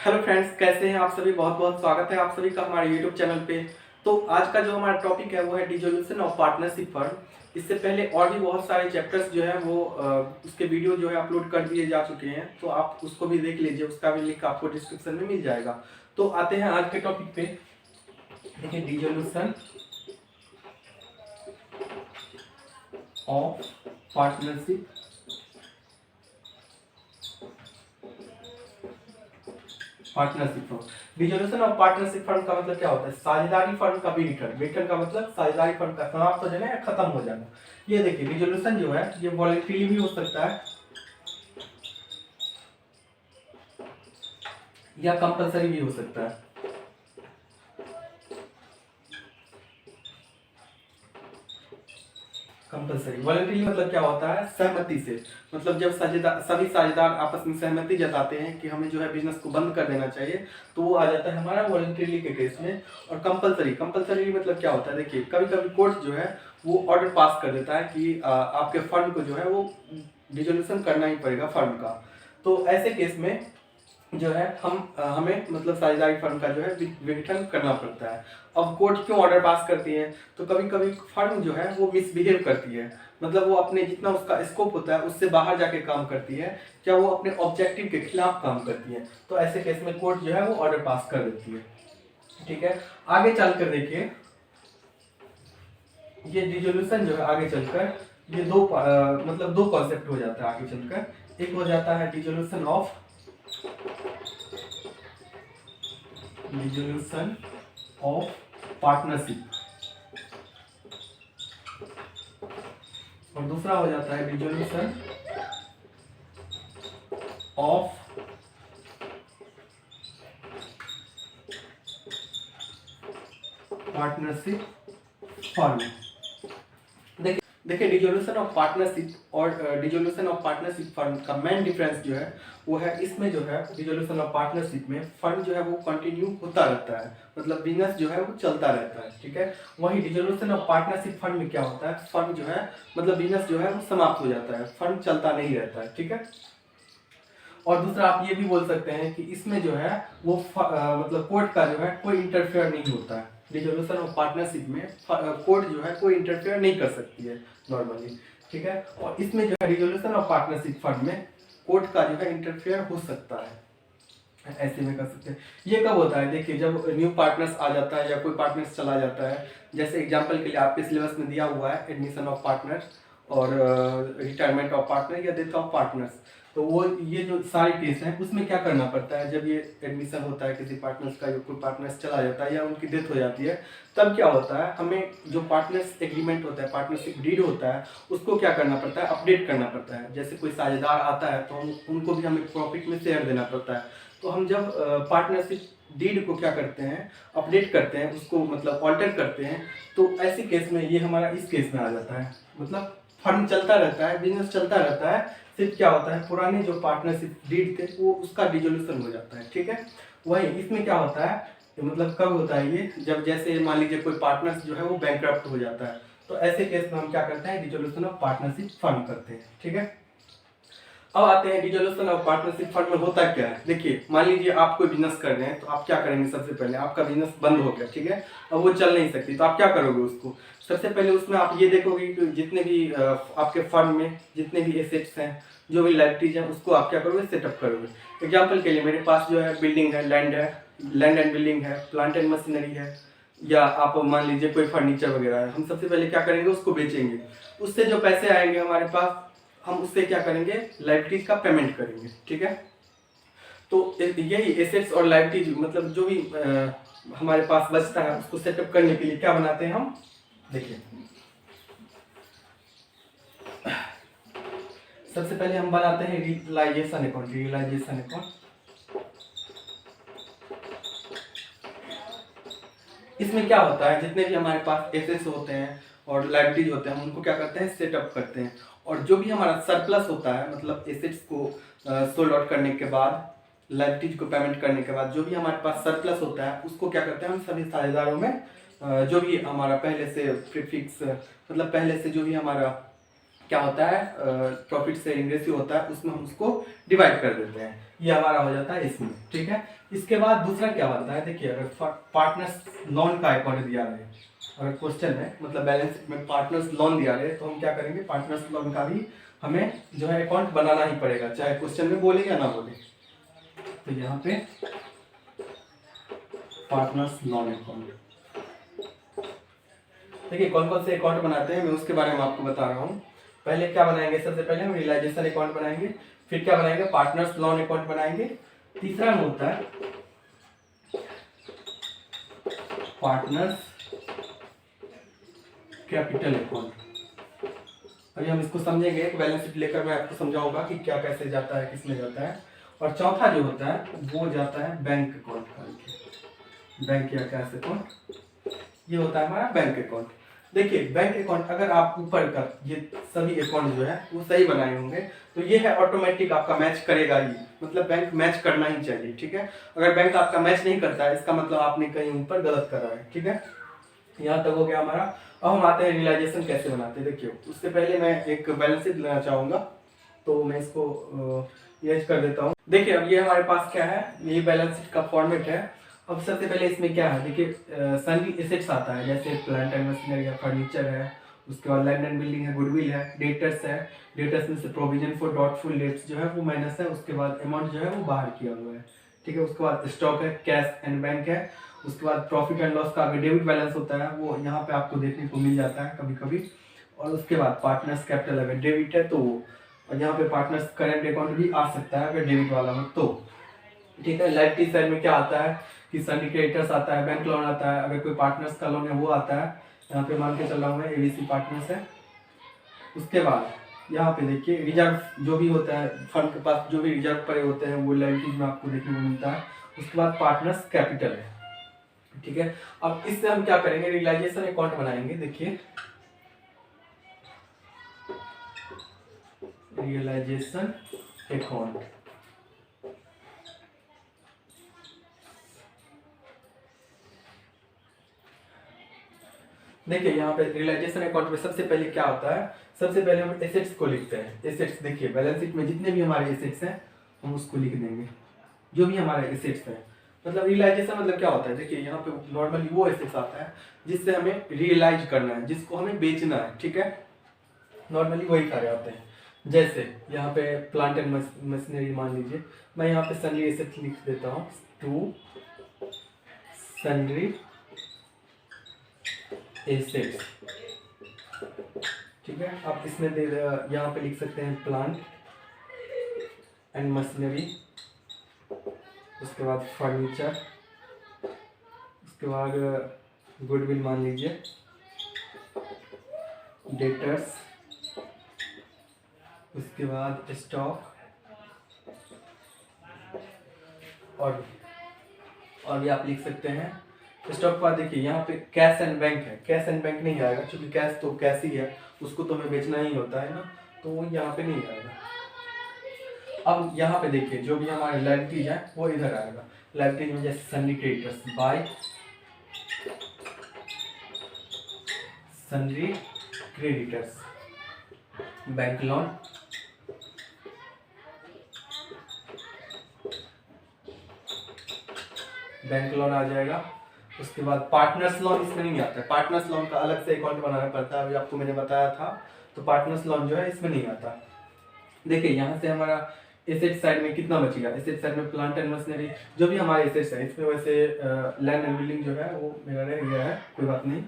Hello friends, कैसे हैं आप सभी। बहुत बहुत स्वागत है आप सभी का हमारे यूट्यूब चैनल पे। तो आज का जो हमारा टॉपिक है वो है डिसोल्यूशन ऑफ पार्टनरशिप फर्म। इससे पहले और भी बहुत सारे चैप्टर्स जो है वो उसके वीडियो जो है अपलोड कर दिए जा चुके हैं, तो आप उसको भी देख लीजिए, उसका भी लिंक आपको डिस्क्रिप्शन में मिल जाएगा। तो आते हैं आज के टॉपिक पे। देखिए, dissolution of partnership partnership firm. Dissolution of partnership firm का मतलब क्या होता है? साझेदारी फर्म का विघटन। विघटन का मतलब साझेदारी फर्म का समाप्त हो जाना या खत्म हो जाना। ये देखिए, डिसोल्यूशन जो है ये वॉलंटरी भी हो सकता है या कंपलसरी भी हो सकता है। कंपलसरी। वॉलंटरी मतलब क्या होता है? सहमति से। मतलब जब सभी साझेदार आपस में सहमति जताते हैं कि हमें जो है बिजनेस को बंद कर देना चाहिए, तो वो आ जाता है हमारा वॉलंटरी के केस में। और कंपलसरी। कंपलसरी मतलब क्या होता है? देखिए, कभी कभी कोर्ट जो है वो ऑर्डर पास कर देता है कि आपके फंड को जो है वो डिसोल्यूशन करना ही पड़ेगा फंड का। तो ऐसे केस में जो है हमें मतलब साझेदारी फर्म का जो है विघटन करना पड़ता है। अब कोर्ट क्यों ऑर्डर पास करती है? तो कभी कभी फर्म जो है वो मिसबिहेव करती है, मतलब वो अपने जितना उसका स्कोप होता है उससे बाहर जाके काम करती है, क्या वो अपने ऑब्जेक्टिव के खिलाफ काम करती है। तो ऐसे केस में कोर्ट जो है वो ऑर्डर पास कर देती है। ठीक है, आगे चलकर देखिए, ये डिसोल्यूशन जो है आगे चलकर ये मतलब दो कॉन्सेप्ट हो जाता है आगे चलकर। एक हो जाता है डिसोल्यूशन ऑफ पार्टनरशिप, और दूसरा हो जाता है डिसोल्यूशन ऑफ पार्टनरशिप फर्म। देखिए, डिसोल्यूशन ऑफ पार्टनरशिप और डिसोल्यूशन ऑफ पार्टनरशिप फर्म का मेन डिफरेंस जो है वो है, इसमें जो है डिसोल्यूशन ऑफ पार्टनरशिप में फर्म जो है वो कंटिन्यू होता रहता है, मतलब बिजनेस जो है वो चलता रहता है। ठीक है, वही डिसोल्यूशन ऑफ पार्टनरशिप फर्म में क्या होता है? फर्म जो है मतलब बिजनेस जो है वो समाप्त हो जाता है, फर्म चलता नहीं रहता है। ठीक है, और दूसरा आप ये भी बोल सकते हैं कि इसमें जो है वो मतलब कोर्ट का जो है कोई इंटरफेयर नहीं होता है। डिसोल्यूशन ऑफ पार्टनरशिप में कोर्ट जो है कोई इंटरफेयर नहीं कर सकती है नॉर्मली। ठीक है, और इसमें जो है डिसोल्यूशन ऑफ पार्टनरशिप फंड में कोर्ट का जो है इंटरफेयर हो सकता है, ऐसे में कर सकते हैं। ये कब होता है? देखिए, जब न्यू पार्टनर्स आ जाता है या कोई पार्टनर्स चला जाता है। जैसे एग्जांपल के लिए आपके सिलेबस में दिया हुआ है एडमिशन ऑफ पार्टनर्स और रिटायरमेंट ऑफ पार्टनर या डेथ ऑफ पार्टनर्स। तो वो ये जो सारे केस हैं उसमें क्या करना पड़ता है? जब ये एडमिशन होता है किसी पार्टनर्स का या कोई पार्टनर्स चला जाता है या उनकी डेथ हो जाती है, तब क्या होता है? हमें जो पार्टनर्स एग्रीमेंट होता है, पार्टनरशिप डीड होता है, उसको क्या करना पड़ता है? अपडेट करना पड़ता है। जैसे कोई साझेदार आता है तो उनको भी हमें प्रॉफिट में शेयर देना पड़ता है। तो हम जब पार्टनरशिप डीड को क्या करते हैं? अपडेट करते हैं, उसको मतलब ऑल्टर करते हैं। तो ऐसे केस में ये हमारा इस केस में आ जाता है, मतलब फंड चलता रहता है, बिजनेस चलता रहता है, सिर्फ क्या होता है पुराने जो पार्टनरशिप डीड थे वो उसका डिसोल्यूशन हो जाता है। ठीक है, वही इसमें क्या होता है, मतलब कब होता है ये? जब जैसे मान लीजिए कोई पार्टनर्स जो है वो बैंकरप्ट हो जाता है, तो ऐसे केस में हम क्या करते हैं? डिसोल्यूशन ऑफ पार्टनरशिप फंड करते हैं। ठीक है, अब आते हैं डिसोल्यूशन ऑफ पार्टनरशिप फंड में होता क्या है। देखिए, मान लीजिए आप कोई बिजनेस कर रहे हैं, तो आप क्या करेंगे? सबसे पहले आपका बिजनेस बंद हो गया, ठीक है, अब वो चल नहीं सकती, तो आप क्या करोगे उसको? सबसे पहले उसमें आप ये देखोगे कि जितने भी आपके फंड में जितने भी एसेट्स हैं, जो भी लाइबिलिटीज हैं, उसको आप क्या करोगे? सेटअप करोगे। एग्जाम्पल के लिए मेरे पास जो है बिल्डिंग है, लैंड एंड बिल्डिंग है, प्लांट एंड मशीनरी है, या आप मान लीजिए कोई फर्नीचर वगैरह है। हम सबसे पहले क्या करेंगे? उसको बेचेंगे। उससे जो पैसे आएंगे हमारे पास, हम उससे क्या करेंगे? लाइबिलिटीज का पेमेंट करेंगे। ठीक है, तो यही एसेट्स और लाइबिलिटीज मतलब जो भी हमारे पास बचता है उसको सेटअप करने के लिए क्या बनाते हैं हम? देखिए, सबसे पहले हम बनाते हैं रियलाइजेशन अकाउंट। रियलाइजेशन अकाउंट, इसमें क्या होता है? जितने भी हमारे पास एसेट्स होते हैं और लाइबिलिटीज होते हैं, हम उनको क्या करते हैं? सेटअप करते हैं। और जो भी हमारा सरप्लस होता है, मतलब एसेट्स को सोल्ड आउट करने के बाद, लाइबिलिटीज को पेमेंट करने के बाद, जो भी हमारे पास सरप्लस होता है उसको क्या करते हैं? हम सभी साझेदारों में जो भी हमारा पहले से प्रीफिक्स मतलब पहले से जो भी हमारा क्या होता है, प्रॉफिट शेयरिंग रेशियो होता है, उसमें हम उसको डिवाइड कर देते हैं। ये हमारा हो जाता है इसमें, ठीक है। इसके बाद दूसरा क्या बनता है, देखिए अगर पार्टनर्स लोन का अकाउंट दिया है, अगर क्वेश्चन में मतलब बैलेंस शीट में पार्टनर्स लोन दिया है, तो हम क्या करेंगे, पार्टनर्स लोन का भी हमें जो है अकाउंट बनाना ही पड़ेगा, चाहे क्वेश्चन में बोले या ना बोले। तो यहाँ पे पार्टनर्स लोन अकाउंट, देखिए कौन कौन से अकाउंट बनाते हैं मैं उसके बारे में आपको बता रहा हूँ। पहले क्या बनाएंगे, सबसे पहले हम रियलाइजेशन अकाउंट बनाएंगे, फिर क्या बनाएंगे, पार्टनर्स लोन अकाउंट बनाएंगे। तीसरा में होता है पार्टनर्स कैपिटल अकाउंट। अभी हम इसको समझेंगे, एक बैलेंस शीट लेकर मैं आपको समझाऊंगा कि क्या कैसे जाता है, किसमें जाता है। और चौथा जो होता है वो जाता है बैंक अकाउंट का, बैंक या कैश अकाउंट, ये होता है हमारा बैंक अकाउंट। देखिए बैंक अकाउंट अगर आप ऊपर का ये सभी अकाउंट जो है वो सही बनाए होंगे तो ये है ऑटोमेटिक आपका मैच करेगा ही, मतलब बैंक मैच करना ही चाहिए, ठीक है। अगर बैंक आपका मैच नहीं करता है इसका मतलब आपने कहीं ऊपर गलत करा है, ठीक है। यहाँ तक हो गया हमारा। अब हम आते हैं रियलाइजेशन कैसे बनाते हैं। देखिए उससे पहले मैं एक बैलेंस शीट लेना चाहूँगा, तो मैं इसको इरेज कर देता हूँ। देखिए अब ये हमारे पास क्या है, ये बैलेंस शीट का फॉर्मेट है। अब सबसे पहले इसमें क्या है, देखिए सन्नी एसेट्स आता है, जैसे प्लांट एंड मशीनरी है, फर्नीचर है, उसके बाद लैंड एंड बिल्डिंग है, गुडविल है, डेटर्स है, डेटर्स में से प्रोविजन फॉर डॉटफुल डेट्स जो है वो माइनस है, उसके बाद अमाउंट जो है वो बाहर किया हुआ है, ठीक है। उसके बाद स्टॉक है, कैश एंड बैंक है, उसके बाद प्रॉफिट एंड लॉस का अगर डेबिट बैलेंस होता है वो यहाँ पे आपको देखने को मिल जाता है कभी कभी। और उसके बाद पार्टनर्स कैपिटल अगर डेबिट है तो वो, और यहाँ पे पार्टनर्स करंट अकाउंट भी आ सकता है अगर डेबिट वाला हो तो, ठीक है। लाइबिलिटी साइड में क्या आता है कि सिंडिकेटर्स आता है, बैंक लोन आता है, अगर कोई पार्टनर्स का लोन है वो आता है। यहाँ पे मान के चल रहा हूँ मैं एबीसी पार्टनर्स है। उसके बाद यहाँ पे देखिए रिजर्व जो भी होता है, फंड के पास जो भी रिजर्व पड़े होते हैं वो लाइबिलिटीज में आपको देखने को मिलता है। उसके बाद पार्टनर्स कैपिटल है, ठीक है। अब इससे हम क्या करेंगे, रियलाइजेशन अकाउंट बनाएंगे। देखिए रियलाइजेशन अकाउंट, देखिए यहाँ पे रियलाइजेशन अकाउंट में सबसे पहले क्या होता है, सबसे पहले हम एसेट्स को लिखते हैं। एसेट्स देखिए बैलेंस शीट में जितने भी हमारे एसेट्स हैं हम उसको लिख देंगे, जो भी हमारे एसेट्स हैं। मतलब रियलाइजेशन मतलब क्या होता है, देखिए यहाँ पे नॉर्मली वो एसेट्स आता है जिससे हमें रियलाइज करना है, जिसको हमें बेचना है, ठीक है। नॉर्मली वही कार्य आते हैं। जैसे यहाँ पे प्लांट एंड मशीनरी मान लीजिए, मैं यहाँ पे सन्ड्री एसेट्स लिख देता हूँ, टू सन्ड्री एसेट्स, ठीक है। आप इसमें यहाँ पे लिख सकते हैं प्लांट एंड मशीनरी, उसके बाद फर्नीचर, उसके बाद गुडविल मान लीजिए, डेटर्स, उसके बाद स्टॉक, और भी आप लिख सकते हैं। स्टॉक बाद देखिए यहाँ पे कैश एंड बैंक है, कैश एंड बैंक नहीं आएगा क्योंकि कैश तो कैश ही है, उसको तो हमें बेचना ही होता है ना, तो वो यहाँ पे नहीं आएगा। अब यहाँ पे देखिए जो भी हमारे लाइबिलिटीज है वो इधर आएगा। लाइबिलिटीज में जैसे sundry creditors, by sundry creditors, bank loan, bank loan आ जाएगा। उसके बाद पार्टनर्स लोन इसमें नहीं आता है, पार्टनर्स लोन का अलग से अकाउंट बनाना पड़ता है, अभी आपको मैंने बताया था। तो पार्टनर्स लोन जो है इसमें नहीं आता। देखिए यहाँ से हमारा एसेट साइड में कितना बच गया, एसेट साइड में प्लांट एंड मशीनरी जो भी हमारे एसेट्स है, इसमें वैसे लैंड एंड बिल्डिंग जो है वो मेरा रह गया है, कोई बात नहीं,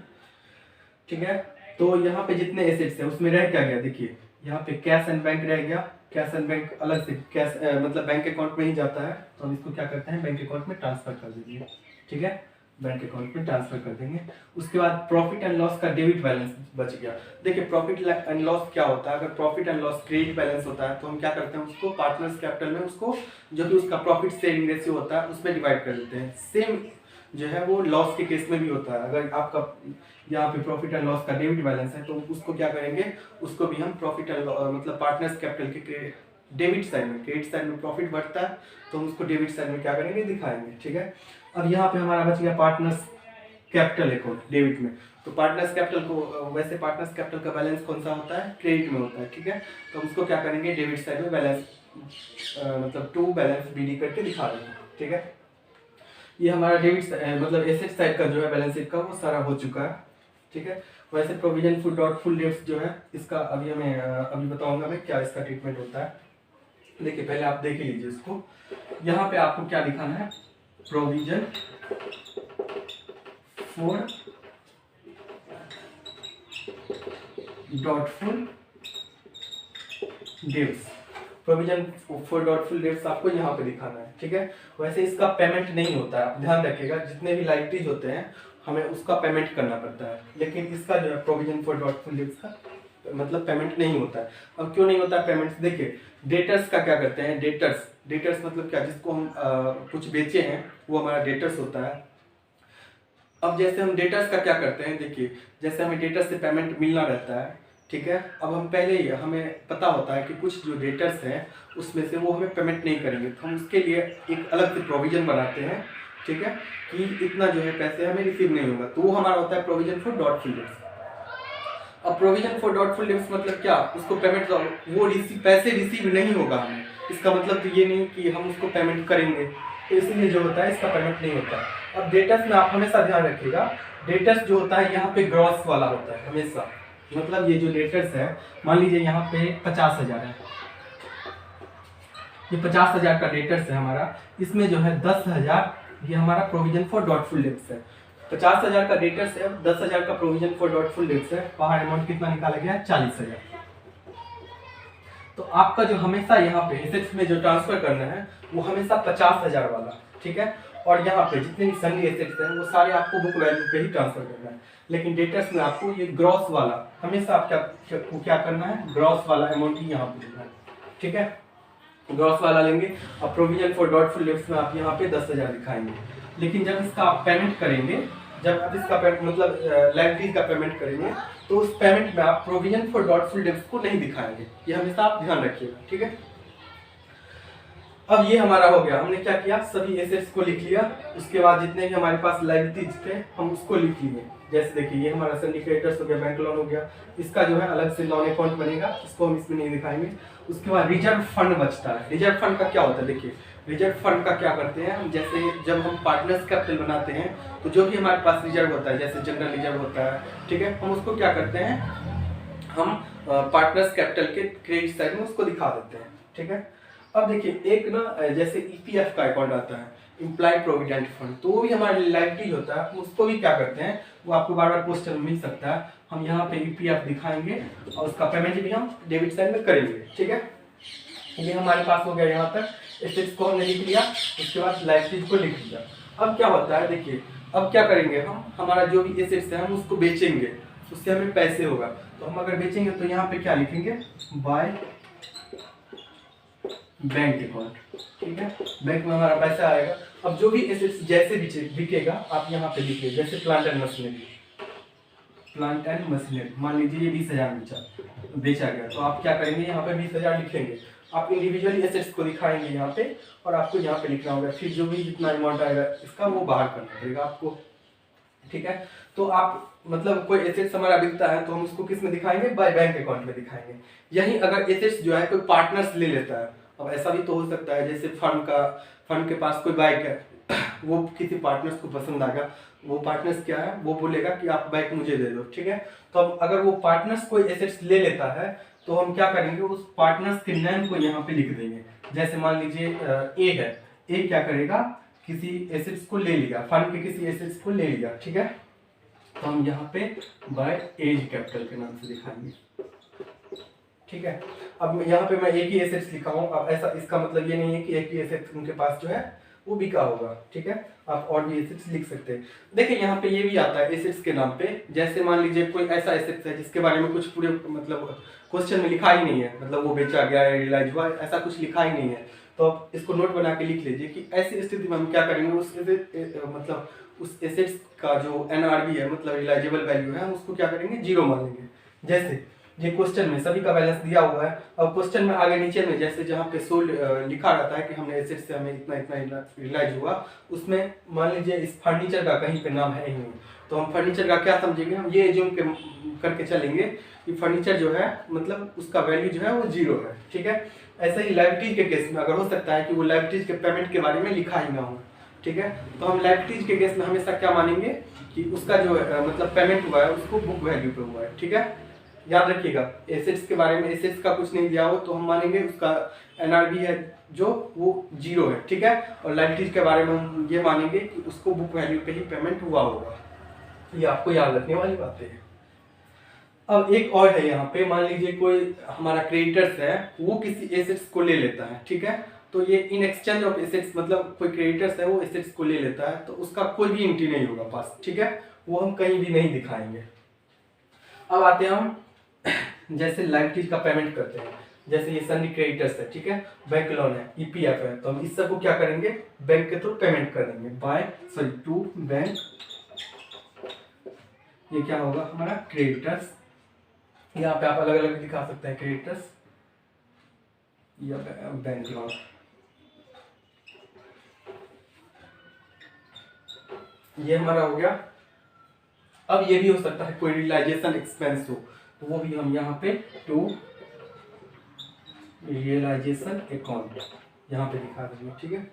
ठीक है। तो यहाँ पे जितने एसेट्स है उसमें रह क्या गया, देखिए यहाँ पे कैश एंड बैंक रह गया। कैश एंड बैंक अलग से कैश मतलब बैंक अकाउंट में ही जाता है, तो हम इसको क्या करते हैं बैंक अकाउंट में ट्रांसफर कर दीजिए, ठीक है। बैंक अकाउंट में ट्रांसफर कर देंगे। उसके बाद प्रॉफिट एंड लॉस का डेबिट बैलेंस बच गया। देखिए प्रॉफिट एंड लॉस क्या होता है, अगर profit and loss credit balance होता है तो हम क्या करते हैं उसको पार्टनर्स कैपिटल में, उसको जो कि उसका प्रॉफिट शेयरिंग रेशियो होता है उसमें डिवाइड कर देते हैं। सेम जो है वो लॉस के केस में भी होता है। अगर आपका यहाँ पे प्रॉफिट एंड लॉस का डेबिट बैलेंस है तो उसको क्या करेंगे, उसको भी हम प्रॉफिट एंड मतलब पार्टनर्स कैपिटल के डेबिट साइड में, क्रेडिट साइड में प्रॉफिट बढ़ता है तो हम उसको डेबिट साइड में क्या करेंगे, दिखाएंगे, ठीक है। अब यहाँ पे हमारा बच गया पार्टनर्स कैपिटल अकाउंट डेबिट में, तो पार्टनर्स कैपिटल को वैसे पार्टनर्स कैपिटल का बैलेंस कौन सा होता है, क्रेडिट में होता है, ठीक है। तो हम उसको क्या करेंगे, डेबिट साइड में बैलेंस मतलब टू बैलेंस बीडी करके दिखा देंगे, ठीक है। ये हमारा डेबिट मतलब एसेट साइड का जो है बैलेंस शीट का वो सारा हो चुका है, ठीक है। वैसे प्रोविजन फॉर डॉटफुल डेट्स जो है इसका अभी हमें अभी बताऊंगा मैं क्या इसका ट्रीटमेंट होता है। देखिए पहले आप देख लीजिए इसको, यहाँ पे आपको क्या दिखाना है, provision for doubtful debts, provision for doubtful debts आपको यहाँ पे दिखाना है, ठीक है। वैसे इसका पेमेंट नहीं होता है, आप ध्यान रखिएगा, जितने भी लाइबिलिटीज होते हैं हमें उसका पेमेंट करना पड़ता है, लेकिन इसका जो है प्रोविजन फॉर डॉटफुल डेट्स का मतलब पेमेंट नहीं होता है। अब क्यों नहीं होता है पेमेंट, देखिए डेटर्स का क्या करते हैं, डेटर्स मतलब क्या, जिसको हम कुछ बेचे हैं वो हमारा डेटर्स होता है। अब जैसे हम डेटर्स का क्या करते हैं, देखिए जैसे हमें डेटर्स से पेमेंट मिलना रहता है, ठीक है। अब हम पहले ही हमें पता होता है कि कुछ जो डेटर्स हैं उसमें से वो हमें पेमेंट नहीं करेंगे, तो हम उसके लिए एक अलग से प्रोविजन बनाते हैं, ठीक है, कि इतना जो है पैसे हमें रिसीव नहीं होगा, तो वो हमारा होता है प्रोविजन फॉर डॉटफुल डेट्स। अब प्रोविजन फॉर डॉटफुल डेट्स मतलब क्या, उसको पेमेंट वो पैसे रिसीव नहीं होगा हमें, इसका मतलब तो ये नहीं कि हम उसको पेमेंट करेंगे, तो इसलिए जो होता है इसका पेमेंट नहीं होता है। अब डेटर्स में आप हमेशा ध्यान रखिएगा, डेटर्स जो होता है यहाँ पे ग्रॉस वाला होता है हमेशा, मतलब ये जो डेटर्स है मान लीजिए यहाँ पे 50,000 है, ये 50,000 का डेटर्स है हमारा, इसमें जो है 10,000 ये हमारा प्रोविजन फॉर डॉटफुल डेट्स है। 50,000 का डेटर्स है, 10,000 का प्रोविजन फॉर डॉटफुल डेट्स है, बाहर अमाउंट कितना निकाला गया है, 40,000। तो आपका जो हमेशा यहाँ पे एसेट्स में जो ट्रांसफर करना है वो हमेशा 50,000 वाला, ठीक है। और यहाँ पे जितने भी सन्नी एसेट्स हैं वो सारे आपको बुक वैल्यू पे ही ट्रांसफर करना है, लेकिन डेटर्स में आपको ये ग्रॉस वाला हमेशा आप क्या करना है, ग्रॉस वाला अमाउंट ही यहाँ पे देना है, ठीक है, ग्रॉस वाला लेंगे। और प्रोविजन फॉर डॉटफुल डेट्स में आप यहाँ पे 10,000 दिखाएंगे, लेकिन जब इसका आप पेमेंट करेंगे, जब आप इसका मतलब लाइबिलिटी का पेमेंट करेंगे तो उस पेमेंट में आप प्रोविजन फॉर डॉटफुल डेट्स को नहीं दिखाएंगे, ये हमेशा आप ध्यान रखिएगा, ठीक है। अब ये हमारा हो गया, हमने क्या किया, सभी एसेट्स को लिख लिया, उसके बाद जितने भी हमारे पास लायबिलिटीज थे हम उसको लिख लिए। जैसे देखिए ये हमारा सिंडिकेटर्स हो गया, बैंक लोन हो गया, इसका जो है अलग से लोन अकाउंट बनेगा, इसको हम इसमें नहीं दिखाएंगे। उसके बाद रिजर्व फंड बचता है। रिजर्व फंड का क्या होता है, देखिए रिजर्व फंड का क्या करते हैं, जैसे जब हम पार्टनर्स कैपिटल बनाते हैं तो जो भी हमारे पास रिजर्व होता है, जैसे जनरल रिजर्व होता है, ठीक है, हम उसको क्या करते हैं, हम पार्टनर्स कैपिटल के क्रेडिट साइड में उसको दिखा देते हैं, ठीक है। अब देखिए एक ना जैसे ईपीएफ का अकाउंट आता है, इम्प्लॉय प्रोविडेंट फंड, तो वो भी हमारे लायबिलिटी होता है, हम उसको भी क्या करते हैं, वो आपको बार बार क्वेश्चन मिल सकता है, हम यहाँ पे ईपीएफ दिखाएंगे और उसका पेमेंट भी हम डेबिट साइड में करेंगे, ठीक है। ये हमारे पास हो गया, यहाँ तक एसेट्स को हमने लिख लिया, उसके बाद लायबिलिटीज को लिख लिया। अब क्या होता है, देखिए अब क्या करेंगे हम, हमारा जो भी एसेट्स है हम उसको बेचेंगे, उससे हमें पैसे होगा, तो हम अगर बेचेंगे तो यहाँ पे क्या लिखेंगे, बाय बैंक अकाउंट, ठीक है, बैंक में हमारा पैसा आएगा। अब जो भी एसेट्स जैसे बिकेगा आप यहाँ पे लिखिए, जैसे plant and machinery, plant and machinery मान लीजिए ये 20,000 बेचा गया, तो आप क्या करेंगे, यहाँ पे 20,000 लिखेंगे, आप इंडिविजुअली एसेट्स को दिखाएंगे यहाँ पे, और आपको यहाँ पे लिखना होगा, फिर जो भी जितना अमाउंट आएगा इसका वो बाहर करना पड़ेगा आपको, ठीक है। तो आप मतलब कोई एसेट्स हमारा बिकता है तो हम उसको किस में दिखाएंगे, बाय बैंक अकाउंट में दिखाएंगे। यही अगर एसेट्स जो है कोई पार्टनर्स ले लेता है, अब ऐसा भी तो हो सकता है जैसे फंड के पास कोई बाइक है, वो किसी पार्टनर्स को पसंद आएगा, वो पार्टनर्स क्या है, वो बोलेगा कि आप बाइक मुझे दे दो, ठीक है। तो अब अगर वो पार्टनर्स कोई एसेट्स ले लेता है तो हम क्या करेंगे, उस पार्टनर्स के नेम को यहाँ पे लिख देंगे। जैसे मान लीजिए ए है, ए क्या करेगा, किसी एसेट्स को ले लिया, फंड के किसी एसेट्स को ले लिया, ठीक है, तो हम यहाँ पे बाय एज कैपिटल के नाम से दिखाएंगे, ठीक है। अब यहाँ पे मैं एक ही एसेट्स लिखा हूँ, अब ऐसा इसका मतलब ये नहीं है कि एक ही एसेट्स उनके पास जो है वो बिका होगा, ठीक है, आप और भी एसेट्स लिख सकते हैं। देखिए यहाँ पे ये भी आता है एसेट्स के नाम पे, जैसे मान लीजिए कोई ऐसा एसेट्स है जिसके बारे में कुछ पूरे मतलब क्वेश्चन में लिखा ही नहीं है, मतलब वो बेचा गया है, रियलाइज हुआ, ऐसा कुछ लिखा ही नहीं है, तो आप इसको नोट बना के लिख लीजिए कि ऐसी स्थिति में हम क्या करेंगे, मतलब उस एसेट्स का जो एनआरवी है, मतलब रियलाइजेबल वैल्यू है, हम उसको क्या करेंगे, जीरो मान लेंगे। जैसे ये क्वेश्चन में सभी का बैलेंस दिया हुआ है। अब क्वेश्चन में आगे नीचे में जैसे जहाँ पे सोल्ड लिखा रहता है कि हमने एसेट से हमें इतना इतना रियलाइज हुआ, उसमें मान लीजिए इस फर्नीचर का कहीं पे नाम है ही नहीं, तो हम फर्नीचर का क्या समझेंगे, हम ये एज्यूम करके चलेंगे कि फर्नीचर जो है मतलब उसका वैल्यू जो है वो 0 है, ठीक है। ऐसे ही लाइबिलिटीज के केस में अगर हो सकता है कि वो लाइबिलिटीज के पेमेंट के बारे में लिखा ही ना हो, ठीक है, तो हम लाइबिलिटीज के केस में हमेशा क्या मानेंगे कि उसका जो मतलब पेमेंट हुआ है उसको बुक वैल्यू पे हुआ है, ठीक है। याद रखिएगा, एसेट्स के बारे में एसेट्स का कुछ नहीं दिया हो तो हम मानेंगे उसका एनआरबी है जो वो 0 है, ठीक है। और लाइबिलिटीज के बारे में हम ये मानेंगे कि उसको बुक वैल्यू पे ही पेमेंट हुआ होगा। ये आपको याद रखने वाली बातें हैं। अब एक और है यहाँ पे, मान लीजिए कोई हमारा क्रेडिटर्स है, वो किसी एसेट्स को ले लेता है, ठीक है। तो ये इन एक्सचेंज ऑफ एसेट्स, मतलब कोई क्रेडिटर्स है वो एसेट्स को ले लेता है, तो उसका कोई भी एंट्री नहीं होगा पास, ठीक है, वो हम कहीं भी नहीं दिखाएंगे। अब आते हैं हम जैसे लाइबिलिटीज का पेमेंट करते हैं, जैसे ये सन्नी क्रेडिटर्स है, ठीक है, बैंक लोन है, ईपीएफ है, तो हम इस सबको क्या करेंगे, बैंक के थ्रू पेमेंट कर देंगे टू बैंक। ये क्या होगा हमारा क्रेडिटर्स, यहाँ पे आप अलग अलग दिखा सकते हैं, क्रेडिटर्स या बैंक लोन। ये हमारा हो गया। अब ये भी हो सकता है कोई रियलाइजेशन एक्सपेंस हो, तो वो भी हम यहाँ पे टू रियलाइजेशन अकाउंट यहाँ पे दिखा देंगे, ठीक है।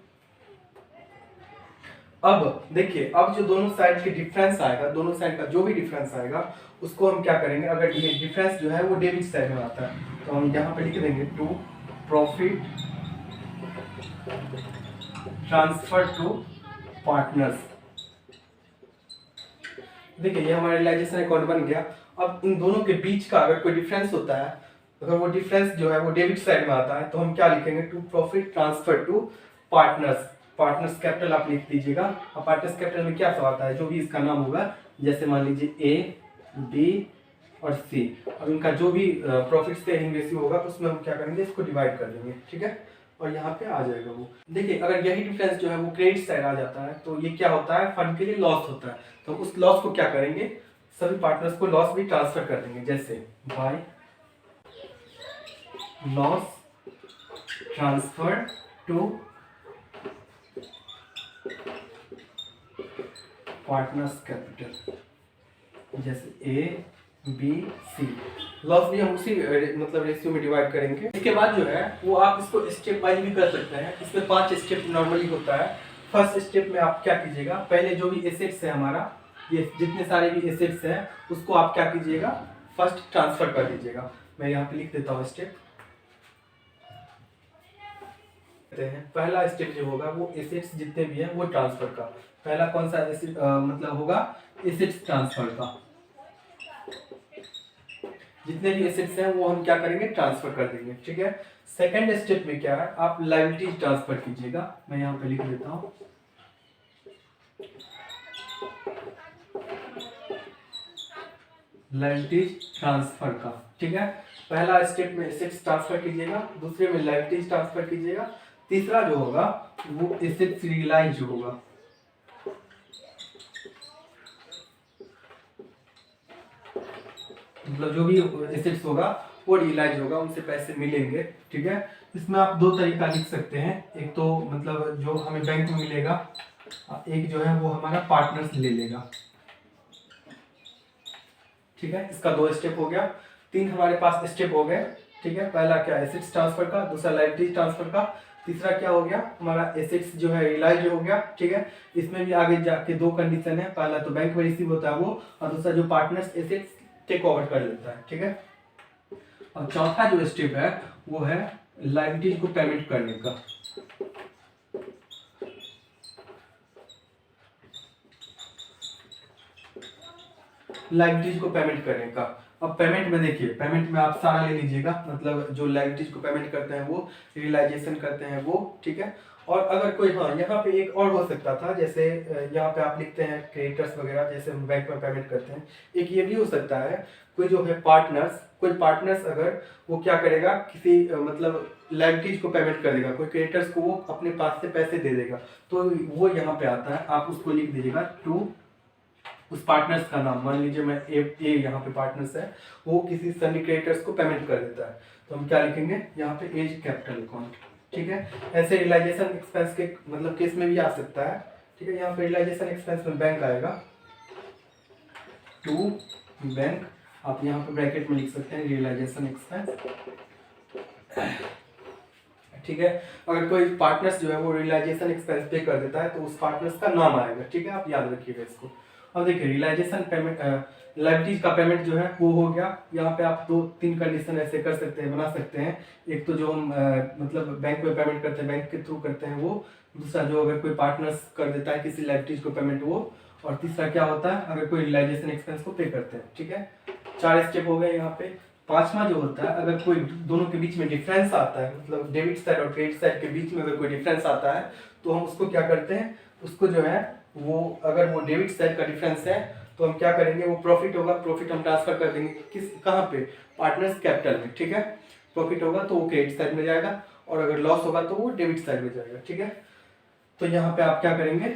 अब देखिए, अब जो दोनों साइड के डिफरेंस आएगा, दोनों साइड का जो भी डिफरेंस आएगा उसको हम क्या करेंगे, अगर ये डिफरेंस जो है वो डेबिट साइड में आता है तो हम यहाँ पे लिख देंगे to profit transfer to partners. देखिए ये हमारा रियलाइजेशन अकाउंट बन गया। अब इन दोनों के बीच का अगर कोई डिफरेंस होता है, अगर वो डिफरेंस जो है वो डेबिट साइड में आता है, तो हम क्या लिखेंगे, to profit transfer to partners. Partners capital आप लिख दीजिएगा। अब पार्टनर्स कैपिटल में क्या सब आता है, जो भी इसका नाम होगा, जैसे मान लीजिए ए, बी और सी। अब इनका जो भी प्रॉफिट शेयरिंग रेशियो होगा उसमें हम क्या करेंगे, इसको डिवाइड कर देंगे, ठीक है, और यहाँ पे आ जाएगा वो। देखिए अगर यही डिफरेंस जो है वो क्रेडिट साइड आ जाता है तो ये क्या होता है, फंड के लिए लॉस होता है। तो उस लॉस को क्या करेंगे, सभी पार्टनर्स को लॉस भी ट्रांसफर कर देंगे, जैसे by loss transfer to partners capital, जैसे ए बी सी। लॉस भी हम उसी मतलब रेशियो में डिवाइड करेंगे। इसके बाद जो है वो आप इसको स्टेप वाइज भी कर सकते हैं। इसमें 5 स्टेप नॉर्मली होता है। फर्स्ट स्टेप में आप क्या कीजिएगा, पहले जो भी एसेट्स है हमारा, ये जितने सारे भी एसेट्स हैं उसको आप क्या कीजिएगा, फर्स्ट ट्रांसफर कर दीजिएगा। मैं यहाँ पे लिख देता हूँ स्टेप। पहला स्टेप जो होगा वो एसेट्स जितने भी हैं वो ट्रांसफर का। पहला कौन सा मतलब होगा, एसेट्स ट्रांसफर का। जितने भी एसेट्स हैं वो हम क्या करेंगे, ट्रांसफर कर देंगे, ठीक है। सेकंड स्टेप में क्या है, आप लायबिलिटीज ट्रांसफर कीजिएगा। मैं यहाँ पे लिख देता हूँ लायबिलिटीज ट्रांसफर का, ठीक है। पहला स्टेप में एसेट्स ट्रांसफर कीजिएगा, दूसरे में लायबिलिटीज ट्रांसफर कीजिएगा, तीसरा जो होगा वो एसेट्स रियलाइज होगा। मतलब जो भी एसेट्स होगा वो रियलाइज होगा, उनसे पैसे मिलेंगे, ठीक है। इसमें आप 2 तरीका लिख सकते हैं, एक तो मतलब जो हमें बैंक में मिलेगा, एक जो है वो हमारा पार्टनर्स ले लेगा, ठीक है। इसका 2 स्टेप हो गया। 3 हमारे पास स्टेप हो गए, ठीक है। पहला क्या, एसेट्स ट्रांसफर का, दूसरा लायबिलिटीज ट्रांसफर का, तीसरा क्या हो गया हमारा एसेट्स जो है रियलाइज हो गया, ठीक है। इसमें भी आगे जाके 2 कंडीशन है, पहला तो बैंक में रिसीव होता है वो, और दूसरा जो पार्टनर्स एसेट्स टेक ओवर कर लेता है, ठीक है। और चौथा जो स्टेप है वो है लायबिलिटीज को पेमेंट करने का। लायबिलिटीज को पेमेंट करने का। अब पेमेंट में देखिए, पेमेंट में आप सारा ले लीजिएगा, मतलब जो लायबिलिटीज को पेमेंट करते हैं वो, रियलाइजेशन करते हैं वो, ठीक है। और अगर कोई, हाँ यहाँ पे एक और हो सकता था, जैसे यहाँ पे आप लिखते हैं क्रेडिटर्स वगैरह, जैसे हम बैंक में पेमेंट करते हैं। एक ये भी हो सकता है, कोई जो है पार्टनर्स, कोई पार्टनर्स अगर वो क्या करेगा, किसी मतलब लायबिलिटीज को पेमेंट कर देगा, कोई क्रेडिटर्स को वो अपने पास से पैसे दे देगा, तो वो यहाँ पे आता है, आप उसको लिख दीजिएगा टू उस पार्टनर्स का नाम, मान लीजिए मैं ए यहाँ पे पार्टनर्स है, वो किसी सन्नी क्रिएटर्स को पेमेंट कर देता है, तो हम क्या लिखेंगे यहाँ पे एज कैपिटल अकाउंट। ठीक है, ऐसे रियलाइजेशन एक्सपेंस के मतलब केस में भी आ सकता है। ठीक है, यहाँ पे रियलाइजेशन एक्सपेंस में बैंक आएगा, टू बैंक, आप यहाँ पे ब्रैकेट में लिख सकते हैं रियलाइजेशन एक्सपेंस। ठीक है, अगर कोई पार्टनर्स जो है वो रियलाइजेशन एक्सपेंस पे कर देता है तो उस पार्टनर्स का नाम आएगा। ठीक है, आप याद रखिएगा इसको। अब देखिए रियलाइजेशन पेमेंट, लाइबिलिटीज का पेमेंट जो है वो हो गया। यहाँ पे आप 2-3 कंडीशन ऐसे कर सकते हैं, बना सकते हैं। एक तो जो हम मतलब बैंक में पेमेंट करते हैं, बैंक के थ्रू करते हैं वो, दूसरा जो अगर कोई पार्टनर्स कर देता है किसी लाइबिलिटीज को पेमेंट वो, और तीसरा क्या होता है अगर कोई रियलाइजेशन एक्सपेंस को पे करते हैं। ठीक है, 4 स्टेप हो गए यहाँ पे। पांचवा जो होता है अगर कोई दोनों के बीच में डिफरेंस आता है, मतलब डेबिट साइड और क्रेडिट साइड के बीच में अगर कोई डिफरेंस आता है तो हम उसको क्या करते हैं, उसको जो है वो अगर वो डेबिट साइड का डिफरेंस है तो हम क्या करेंगे, वो प्रॉफिट होगा, प्रॉफिट हम ट्रांसफर कर देंगे किस कहाँ पे, पार्टनर्स कैपिटल में। ठीक है, प्रॉफिट होगा तो वो क्रेडिट साइड में जाएगा और अगर लॉस होगा तो वो डेबिट साइड में जाएगा। ठीक है, तो यहाँ पे आप क्या करेंगे,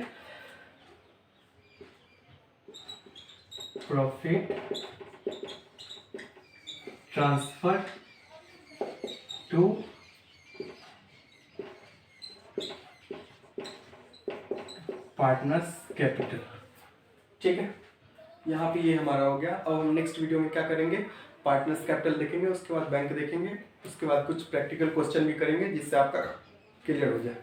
profit transfer to partners capital. ठीक है, यहाँ पे ये हमारा हो गया। अब हम नेक्स्ट वीडियो में क्या करेंगे, पार्टनर्स कैपिटल देखेंगे, उसके बाद बैंक देखेंगे, उसके बाद कुछ प्रैक्टिकल क्वेश्चन भी करेंगे जिससे आपका क्लियर हो जाए।